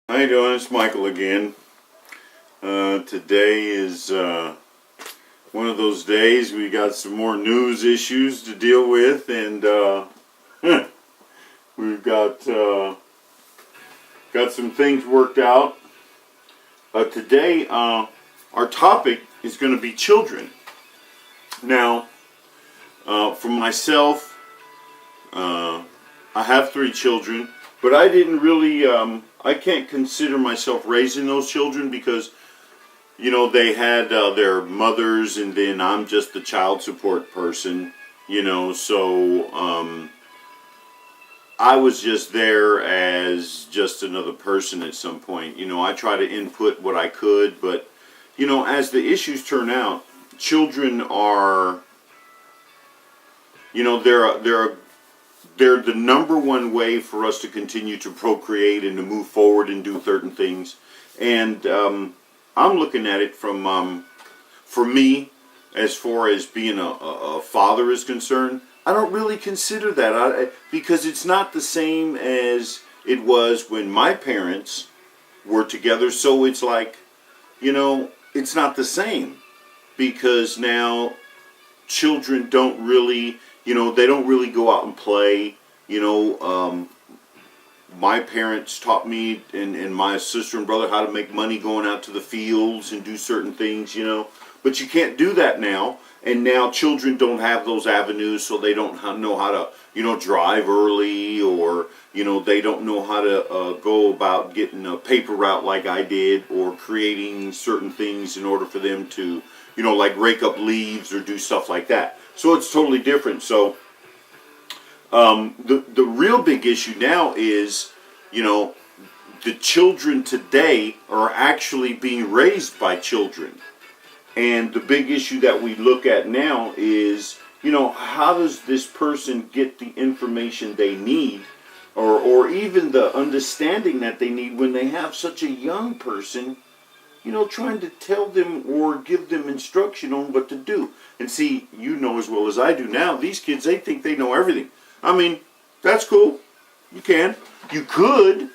How you doing? It's Michael again. Today is one of those days we got some more news issues to deal with, and we've got some things worked out. Today, our topic is going to be children. Now, for myself, I have 3 children, but I didn't really. I can't consider myself raising those children because, they had their mothers, and then I'm just the child support person, so I was just there as just another person at some point. I try to input what I could, but, as the issues turn out, children are, they're the number one way for us to continue to procreate and to move forward and do certain things. And I'm looking at it from, for me, as far as being a father is concerned, I don't really consider that because it's not the same as it was when my parents were together. So it's like, it's not the same because now children don't really, they don't really go out and play. My parents taught me and my sister and brother how to make money going out to the fields and do certain things, But you can't do that now. And now children don't have those avenues, so they don't know how to, drive early, or, they don't know how to go about getting a paper route like I did, or creating certain things in order for them to, like rake up leaves or do stuff like that. So it's totally different. So the real big issue now is, the children today are actually being raised by children. And the big issue that we look at now is, how does this person get the information they need, or even the understanding that they need when they have such a young person, trying to tell them or give them instruction on what to do. And see, as well as I do now, these kids, they think they know everything. I mean, that's cool. You could,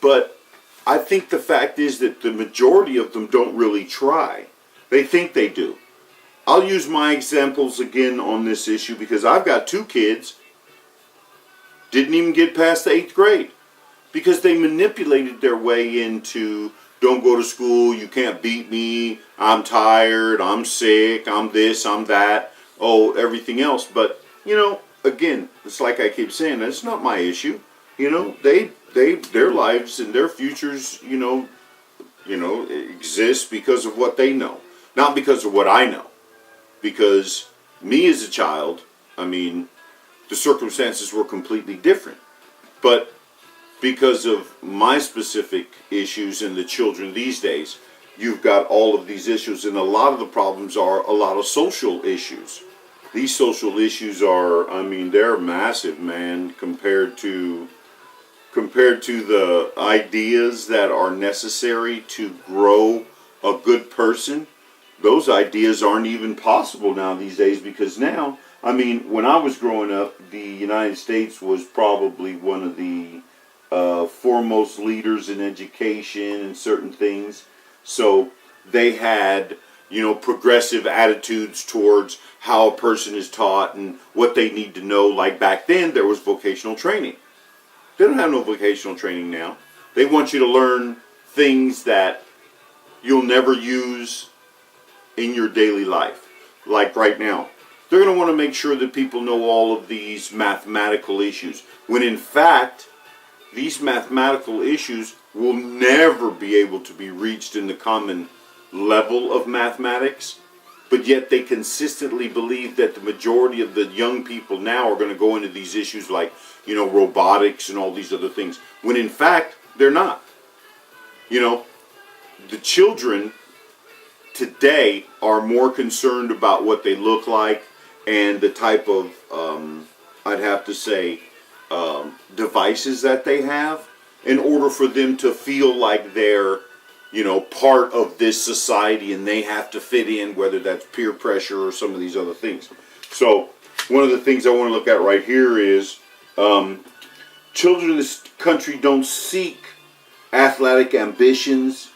but I think the fact is that the majority of them don't really try. They think they do. I'll use my examples again on this issue because I've got 2 kids, didn't even get past the 8th grade because they manipulated their way into, don't go to school, you can't beat me, I'm tired, I'm sick, I'm this, I'm that, everything else. But, again, it's like I keep saying, that's not my issue. Their lives and their futures, exist because of what they know. Not because of what I know. Because me as a child, the circumstances were completely different. But because of my specific issues and the children these days, you've got all of these issues, and a lot of the problems are a lot of social issues. These social issues are, they're massive, man, compared to the ideas that are necessary to grow a good person. Those ideas aren't even possible now these days because now, when I was growing up, the United States was probably one of the foremost leaders in education and certain things. So they had, progressive attitudes towards how a person is taught and what they need to know. Like back then, there was vocational training. They don't have no vocational training now. They want you to learn things that you'll never use in your daily life. Like right now, they're going to want to make sure that people know all of these mathematical issues, when in fact, these mathematical issues will never be able to be reached in the common level of mathematics. But yet they consistently believe that the majority of the young people now are going to go into these issues like, robotics and all these other things, when in fact, they're not. The children today are more concerned about what they look like and the type of, I'd have to say, devices that they have in order for them to feel like they're, part of this society and they have to fit in, whether that's peer pressure or some of these other things. So one of the things I want to look at right here is children in this country don't seek athletic ambitions.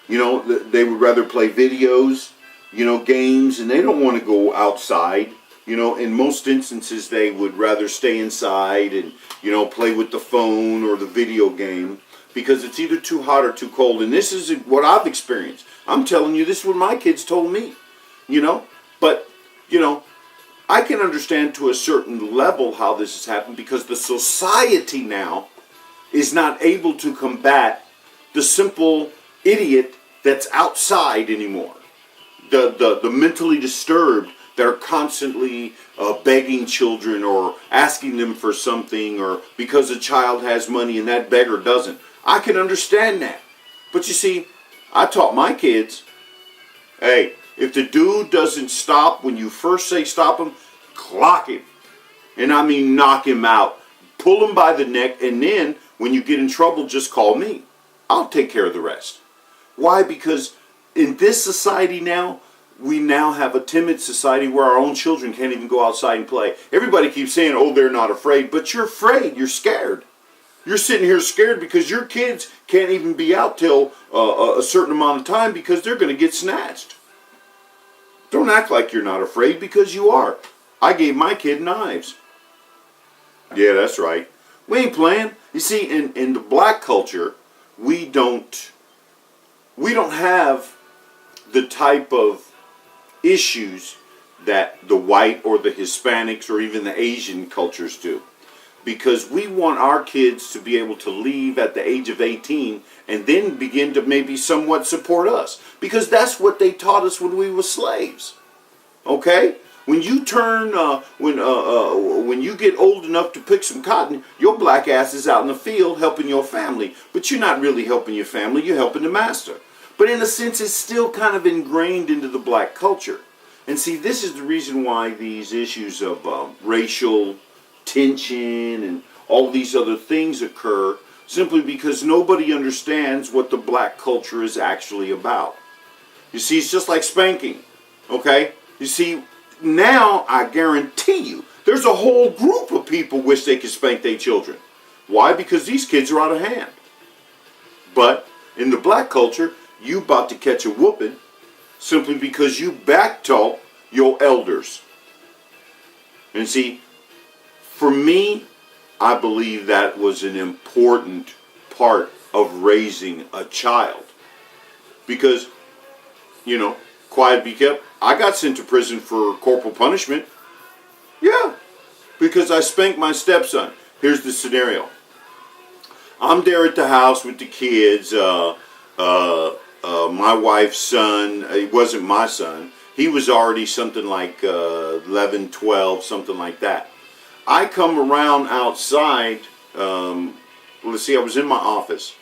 They would rather play videos, games, and they don't want to go outside. In most instances, they would rather stay inside and, play with the phone or the video game because it's either too hot or too cold. And this is what I've experienced. I'm telling you, this is what my kids told me, But, I can understand to a certain level how this has happened because the society now is not able to combat the simple idiot that's outside anymore. The mentally disturbed that are constantly begging children or asking them for something, or because a child has money and that beggar doesn't. I can understand that. But you see, I taught my kids, hey, if the dude doesn't stop when you first say stop him, clock him. And I mean knock him out. Pull him by the neck, and then when you get in trouble, just call me. I'll take care of the rest. Why? Because in this society now, we now have a timid society where our own children can't even go outside and play. Everybody keeps saying, oh, they're not afraid. But you're afraid. You're scared. You're sitting here scared because your kids can't even be out till a certain amount of time because they're going to get snatched. Don't act like you're not afraid, because you are. I gave my kid knives. Yeah, that's right. We ain't playing. You see, in the black culture, we don't have the type of issues that the white or the Hispanics or even the Asian cultures do. Because we want our kids to be able to leave at the age of 18 and then begin to maybe somewhat support us. Because that's what they taught us when we were slaves. Okay? When you turn, when you get old enough to pick some cotton, your black ass is out in the field helping your family. But you're not really helping your family, you're helping the master. But in a sense, it's still kind of ingrained into the black culture. And see, this is the reason why these issues of racial tension and all these other things occur, simply because nobody understands what the black culture is actually about. You see, it's just like spanking, okay? You see, now I guarantee you, there's a whole group of people wish they could spank their children. Why? Because these kids are out of hand. But in the black culture, you about to catch a whooping simply because you backtalk your elders. And see, for me, I believe that was an important part of raising a child. Because, quiet be kept. I got sent to prison for corporal punishment. Yeah, because I spanked my stepson. Here's the scenario. I'm there at the house with the kids. My wife's son, it wasn't my son. He was already something like 11, 12, something like that. I come around outside, let's see, I was in my office.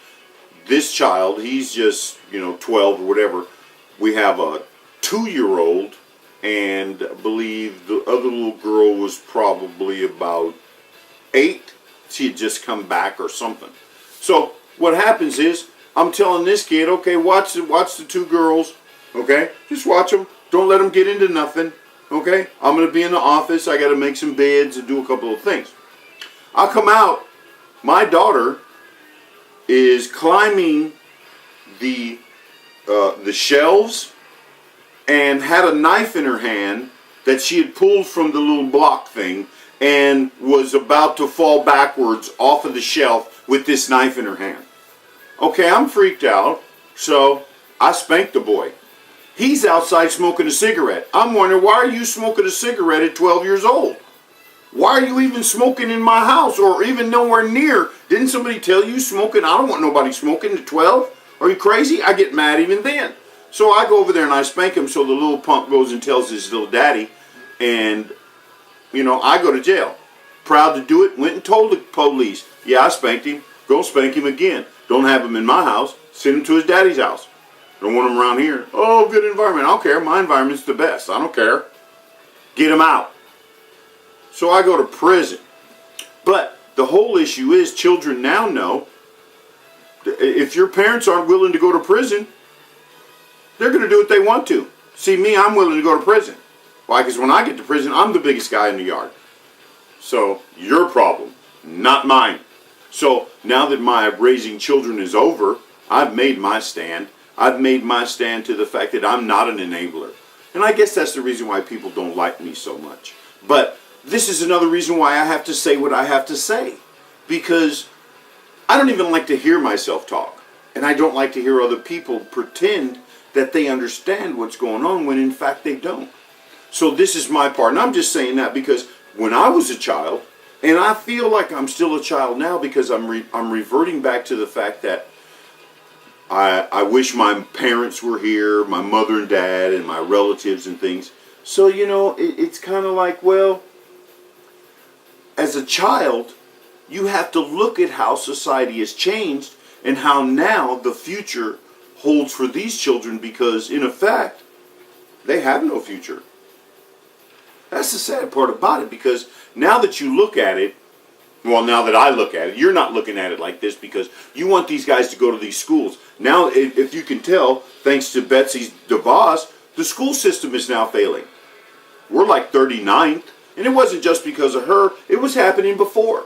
This child, he's just, 12 or whatever. We have a 2-year-old, and I believe the other little girl was probably about 8. She had just come back or something. So what happens is, I'm telling this kid, okay, watch the 2 girls, okay? Just watch them. Don't let them get into nothing. Okay, I'm going to be in the office. I got to make some beds and do a couple of things. I'll come out. My daughter is climbing the shelves and had a knife in her hand that she had pulled from the little block thing and was about to fall backwards off of the shelf with this knife in her hand. Okay, I'm freaked out, so I spanked the boy. He's outside smoking a cigarette. I'm wondering, why are you smoking a cigarette at 12 years old? Why are you even smoking in my house or even nowhere near? Didn't somebody tell you smoking? I don't want nobody smoking at 12. Are you crazy? I get mad even then. So I go over there and I spank him, so the little punk goes and tells his little daddy, and, I go to jail. Proud to do it. Went and told the police, yeah, I spanked him. Go spank him again. Don't have him in my house. Send him to his daddy's house. Don't want him around here. Oh, good environment. I don't care. My environment's the best. I don't care. Get him out. So I go to prison. But the whole issue is, children now know, if your parents aren't willing to go to prison, they're going to do what they want to. See, me, I'm willing to go to prison. Why? Because when I get to prison, I'm the biggest guy in the yard. So, your problem, not mine. So, now that my raising children is over, I've made my stand. I've made my stand to the fact that I'm not an enabler. And I guess that's the reason why people don't like me so much. But this is another reason why I have to say what I have to say. Because I don't even like to hear myself talk. And I don't like to hear other people pretend that they understand what's going on when in fact they don't. So this is my part. And I'm just saying that because when I was a child, and I feel like I'm still a child now because I'm reverting back to the fact that I wish my parents were here, my mother and dad and my relatives and things. So, it's kind of like, well, as a child, you have to look at how society has changed and how now the future holds for these children because, in effect, they have no future. That's the sad part about it because now that you look at it, well, now that I look at it, you're not looking at it like this because you want these guys to go to these schools. Now, if you can tell, thanks to Betsy DeVos, the school system is now failing. We're like 39th, and it wasn't just because of her. It was happening before.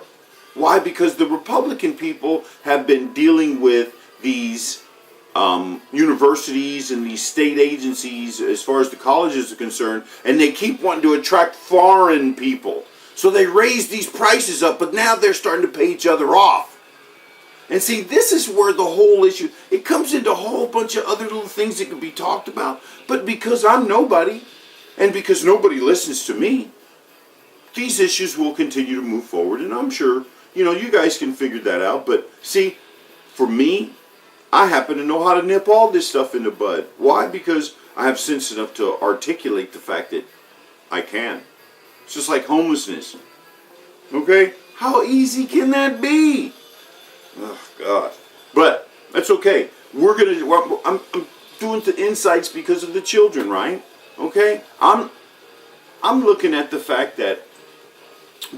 Why? Because the Republican people have been dealing with these universities and these state agencies as far as the colleges are concerned, and they keep wanting to attract foreign people. So they raise these prices up, but now they're starting to pay each other off. And see, this is where the whole issue, it comes into a whole bunch of other little things that can be talked about, but because I'm nobody, and because nobody listens to me, these issues will continue to move forward, and I'm sure, you guys can figure that out, but see, for me, I happen to know how to nip all this stuff in the bud. Why? Because I have sense enough to articulate the fact that I can. It's just like homelessness. Okay? How easy can that be? Oh, God. But that's okay. I'm doing the insights because of the children, right? Okay? I'm looking at the fact that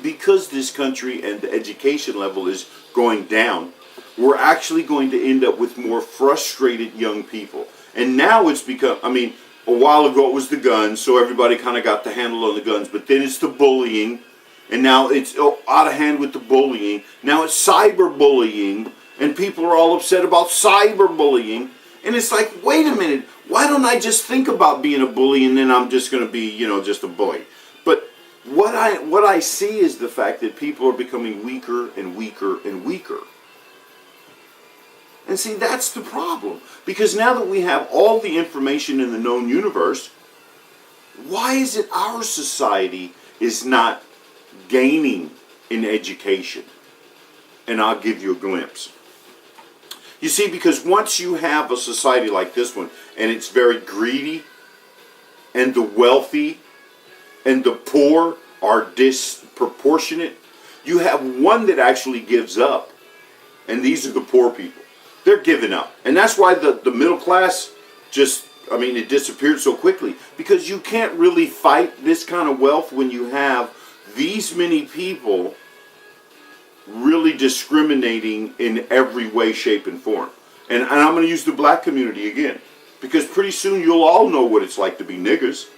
because this country and the education level is going down, we're actually going to end up with more frustrated young people. And now it's become, a while ago it was the guns, so everybody kind of got the handle on the guns, but then it's the bullying, and now it's out of hand with the bullying. Now it's cyberbullying, and people are all upset about cyberbullying. And it's like, wait a minute, why don't I just think about being a bully and then I'm just going to be, just a bully? But what I see is the fact that people are becoming weaker and weaker and weaker. And see, that's the problem. Because now that we have all the information in the known universe, why is it our society is not gaining in education? And I'll give you a glimpse. You see, because once you have a society like this one, and it's very greedy, and the wealthy and the poor are disproportionate, you have one that actually gives up. And these are the poor people. They're giving up. And that's why the middle class it disappeared so quickly. Because you can't really fight this kind of wealth when you have these many people really discriminating in every way, shape, and form. And I'm going to use the black community again. Because pretty soon you'll all know what it's like to be niggers.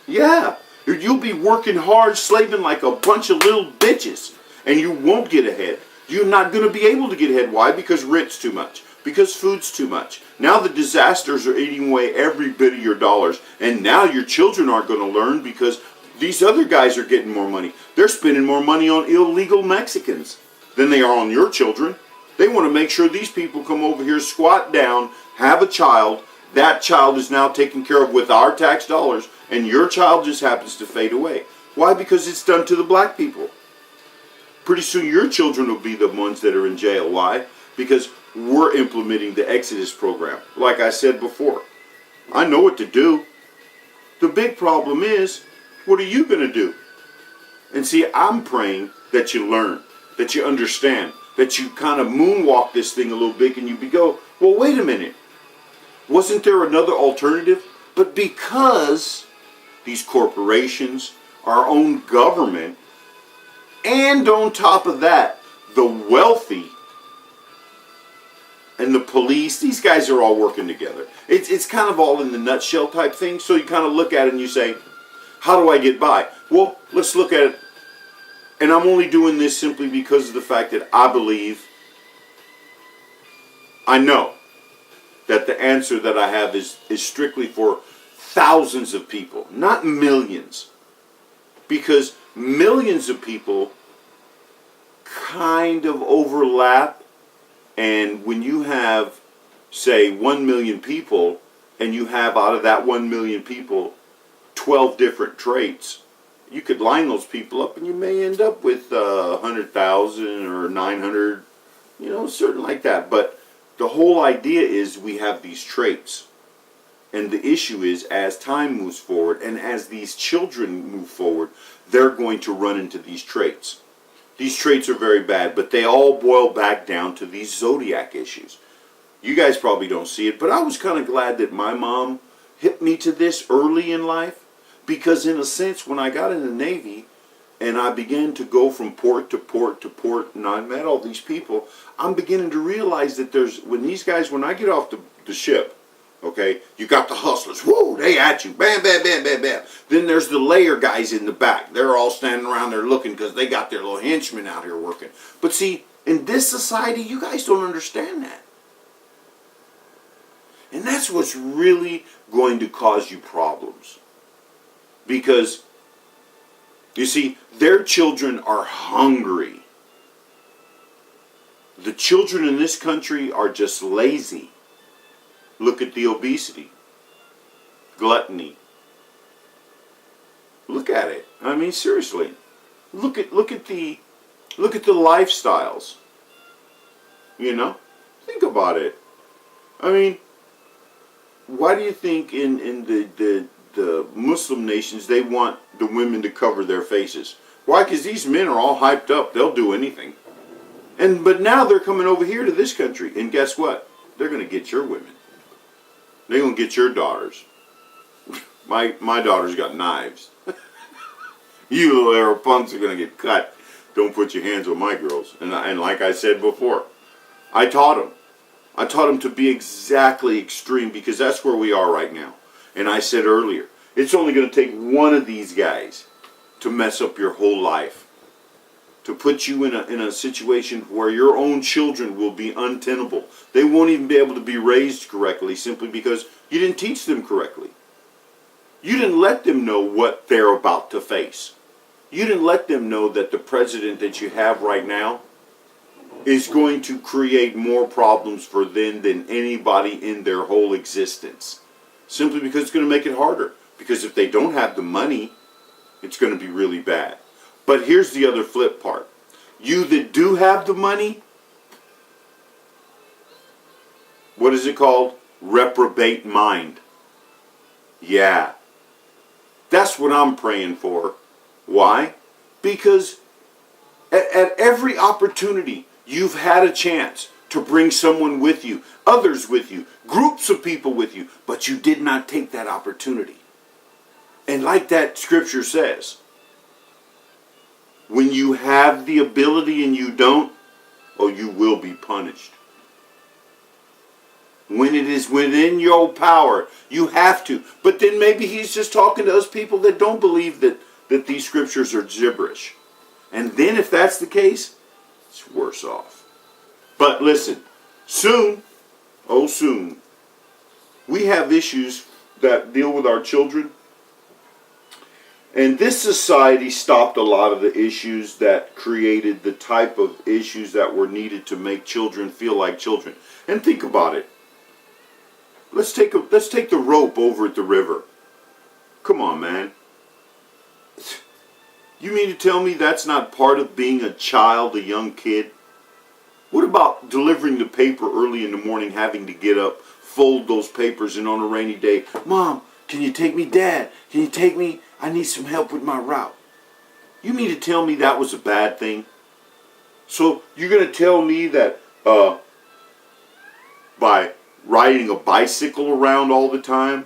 Yeah. You'll be working hard, slaving like a bunch of little bitches. And you won't get ahead. You're not going to be able to get ahead. Why? Because rent's too much. Because food's too much. Now the disasters are eating away every bit of your dollars. And now your children aren't going to learn because these other guys are getting more money. They're spending more money on illegal Mexicans than they are on your children. They want to make sure these people come over here, squat down, have a child. That child is now taken care of with our tax dollars. And your child just happens to fade away. Why? Because it's done to the black people. Pretty soon your children will be the ones that are in jail. Why? Because we're implementing the Exodus program. Like I said before, I know what to do. The big problem is, what are you going to do? And see, I'm praying that you learn, that you understand, that you kind of moonwalk this thing a little bit and you go, well, wait a minute. Wasn't there another alternative? But because these corporations, our own government, and on top of that, the wealthy and the police, these guys are all working together. It's kind of all in the nutshell type thing. So you kind of look at it and you say, how do I get by? Well, let's look at it. And I'm only doing this simply because of the fact that I believe, I know that the answer that I have is strictly for thousands of people, not millions. Because millions of people kind of overlap, and when you have, say, 1 million people, and you have out of that 1 million people 12 different traits, you could line those people up and you may end up with 100,000 or 900, certain like that. But the whole idea is we have these traits. And the issue is, as time moves forward and as these children move forward, they're going to run into these traits. These traits are very bad, but they all boil back down to these zodiac issues. You guys probably don't see it, but I was kind of glad that my mom hit me to this early in life, because in a sense, when I got in the Navy and I began to go from port to port to port, and I met all these people, I'm beginning to realize that when I get off the ship, okay, you got the hustlers, whoo, they at you, bam, bam, bam, bam, bam. Then there's the layer guys in the back. They're all standing around there looking because they got their little henchmen out here working. But see, in this society, you guys don't understand that. And that's what's really going to cause you problems. Because, you see, their children are hungry. The children in this country are just lazy. Look at the obesity, gluttony. Look at it. I mean, seriously. Look at the lifestyles. Think about it. I mean, why do you think in the Muslim nations they want the women to cover their faces? Why? Because these men are all hyped up. They'll do anything. But now they're coming over here to this country, and guess what? They're going to get your women. They're going to get your daughters. My daughter's got knives. You little arrow punks are going to get cut. Don't put your hands on my girls. And like I said before, I taught them. I taught them to be exactly extreme, because that's where we are right now. And I said earlier, it's only going to take one of these guys to mess up your whole life. To put you in a situation where your own children will be untenable. They won't even be able to be raised correctly simply because you didn't teach them correctly. You didn't let them know what they're about to face. You didn't let them know that the president that you have right now is going to create more problems for them than anybody in their whole existence. Simply because it's going to make it harder. Because if they don't have the money, it's going to be really bad. But here's the other flip part. You that do have the money, what is it called? Reprobate mind. Yeah. That's what I'm praying for. Why? Because at every opportunity, you've had a chance to bring someone with you, others with you, groups of people with you, but you did not take that opportunity. And like that scripture says, when you have the ability and you don't, you will be punished. When it is within your power, you have to. But then maybe he's just talking to us people that don't believe that these scriptures are gibberish. And then if that's the case, it's worse off. But listen, soon, we have issues that deal with our children. And this society stopped a lot of the issues that created the type of issues that were needed to make children feel like children. And think about it. Let's take the rope over at the river. Come on, man. You mean to tell me that's not part of being a child, a young kid? What about delivering the paper early in the morning, having to get up, fold those papers, and on a rainy day, Mom, can you take me? Dad, can you take me? I need some help with my route. You mean to tell me that was a bad thing? So you're going to tell me that by riding a bicycle around all the time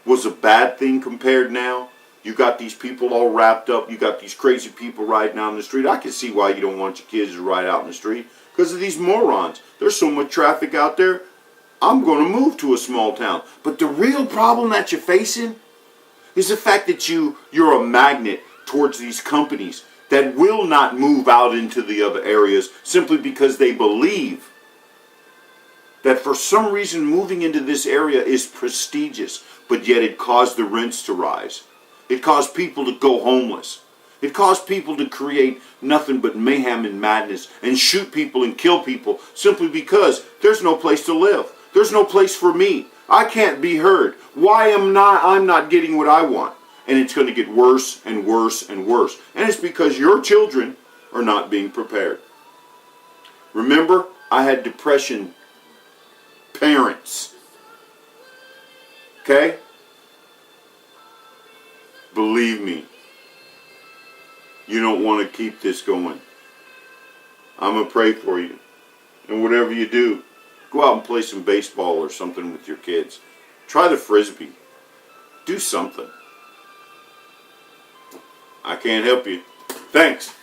was a bad thing compared now? You got these people all wrapped up. You got these crazy people riding out in the street. I can see why you don't want your kids to ride out in the street. Because of these morons. There's so much traffic out there. I'm going to move to a small town. But the real problem that you're facing is the fact that you're a magnet towards these companies that will not move out into the other areas simply because they believe that for some reason moving into this area is prestigious, but yet it caused the rents to rise. It caused people to go homeless. It caused people to create nothing but mayhem and madness and shoot people and kill people simply because there's no place to live. There's no place for me. I can't be heard. Why am I'm not getting what I want? And it's going to get worse and worse and worse. And it's because your children are not being prepared. Remember, I had depression parents. Okay? Believe me, you don't want to keep this going. I'm going to pray for you. And whatever you do, go out and play some baseball or something with your kids. Try the frisbee. Do something. I can't help you. Thanks.